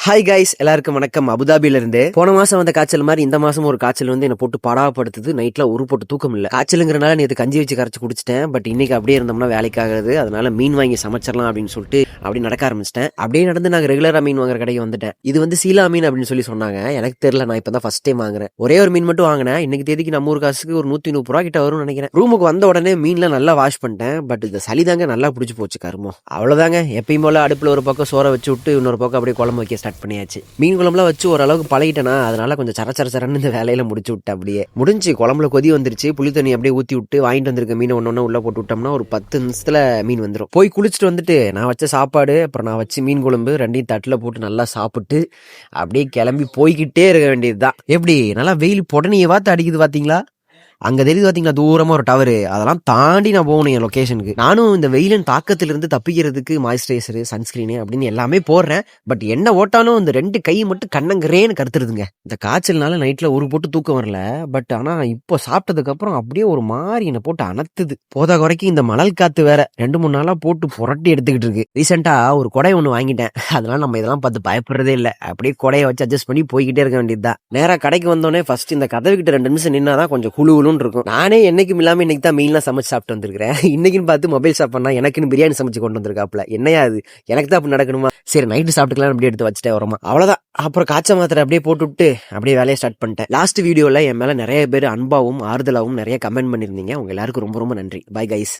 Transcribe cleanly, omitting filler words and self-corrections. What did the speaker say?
Hi guys, எல்லாருக்கும் வணக்கம். அபுதாபில இருந்து போன மாசம் வந்த காய்ச்சல் மாதிரி இந்த மாசம் ஒரு காய்ச்சல் வந்து என்ன போட்டு படாப்படுத்துது. நைட்ல ஒரு போட்டு தூக்கம் இல்ல. காய்ச்சலுங்கிறனால நேற்று கஞ்சி வச்சு கரைச்சு குடிச்சிட்டேன். பட் இன்னைக்கு அப்படியே இருந்தோம்னா வேலைக்கு ஆகாது. அதனால மீன் வாங்கி சமைச்சிடலாம் அப்படின்னு சொல்லிட்டு அப்படி நடக்க ஆரம்பிச்சிட்டேன். அப்படியே நடந்து நாங்க ரெகுலரா மீன் வாங்குற கடைக்கு வந்துட்டேன். இது வந்து சீலா மீன் அப்படின்னு சொல்லி சொன்னாங்க. எனக்கு தெரியல, நான் இப்பதான் ஃபர்ஸ்ட் டைம் வாங்குறேன். ஒரே ஒரு மீன் மட்டும் வாங்கினேன். இன்னைக்கு தேதிக்கு நம்ம ஊர் காசுக்கு ஒரு 130 ரூபா கிட்ட வரும்னு நினைக்கிறேன். ரூமுக்கு வந்த உடனே மீன்ல நல்லா வாஷ் பண்ணிட்டேன். பட் இந்த சளி தாங்க நல்லா பிடிச்சி போச்சு கருமோ. அவ்வளவுதாங்க. எப்பயும் போல அடுப்புல ஒரு பக்கம் சோற வச்சு விட்டு இன்னொரு பக்கம் அப்படியே குழம்பு வைக்க ஸ்டார்ட் பண்ணியாச்சு. மீன் குழம்புலாம் வச்சு ஓரளவுக்கு பழகிட்டேனா, அதனால கொஞ்சம் சரச்சரன்னு இந்த வேலையில முடிச்சு விட்டு அப்படியே முடிஞ்சு. குழம்புல கொதி வந்துருச்சு. புளி தண்ணி அப்படியே ஊத்தி விட்டு வாங்கிட்டு வந்திருக்க மீன் ஒன்னு உள்ள போட்டு விட்டோம்னா ஒரு 10 நிமிஷத்துல மீன் வந்துடும். போய் குளிச்சுட்டு வந்துட்டு நான் வச்ச சாப்பாடு அப்புறம் நான் வச்சு மீன் குழம்பு ரெண்டையும் தட்டுல போட்டு நல்லா சாப்பிட்டு அப்படியே கிளம்பி போய்கிட்டே இருக்க வேண்டியதுதான். எப்படி நல்லா வெயில் புடனையை பார்த்து அடிக்குது பாத்தீங்களா? அங்க தெரியுது பாத்தீங்களா, தூரமா ஒரு டவரு. அதெல்லாம் தாண்டி நான் போகணும் என் லொகேஷனுக்கு. நானும் இந்த வெயிலின் தாக்கத்திலிருந்து தப்பிக்கிறதுக்கு மாய்ஸ்சரைசர், சன்ஸ்கிரீனு அப்படின்னு எல்லாமே போடுறேன். பட் என்ன ஓட்டாலும் இந்த 2 கை மட்டும் கண்ணங்கரேன்னு கருத்துருதுங்க. இந்த காய்ச்சல்னால நைட்ல ஒரு போட்டு தூக்கம் வரல. பட் ஆனா இப்போ சாப்பிட்டதுக்கு அப்புறம் அப்படியே ஒரு மாதிரி என்னை போட்டு அனத்துது. போதா குறைக்கு இந்த மணல் காத்து வேற 2-3 நாளா போட்டு புரட்டி எடுத்துக்கிட்டு இருக்கு. ரீசெண்டா ஒரு கொடை ஒண்ணு வாங்கிட்டேன். அதனால நம்ம இதெல்லாம் பார்த்து பயப்படுறதே இல்லை. அப்படியே கொடையை வச்சு அட்ஜஸ்ட் பண்ணி போய்கிட்டே இருக்க வேண்டியதுதான். நேரா கடைக்கு வந்தோடனே ஃபர்ஸ்ட் இந்த கதவு கிட்ட 2 நிமிஷம் நின்னாதான் கொஞ்சம் குழு இருக்கும். நானே என்னைக்கும் இல்லாம இன்னைக்கு தான் மீன்லாம் சமைச்சு சாப்பிட்டு வந்திருக்கிறேன். இன்னைக்குன்னு பார்த்து மொபைல் ஷாப் பண்ணா எனக்குன்னு பிரியாணி சமைச்சு கொண்டு வந்திருக்காப்ல. என்னையா அது, எனக்கு தான் அப்படி நடக்கணுமா? சரி நைட்டு சாப்பிட்டுக்கலாம் அப்படியே எடுத்து வச்சுட்டேன் வரமா. அவ்வளவுதான். அப்புறம் காய்ச்ச மாத்திரை அப்படியே போட்டுவிட்டு அப்படியே வேலையை ஸ்டார்ட் பண்ணிட்டேன். லாஸ்ட் வீடியோல என் மேல நிறைய பேர் அன்பாவும் ஆறுதலாவும் நிறைய கமெண்ட் பண்ணிருந்தீங்க. உங்க எல்லாருக்கும் ரொம்ப ரொம்ப நன்றி. Bye guys.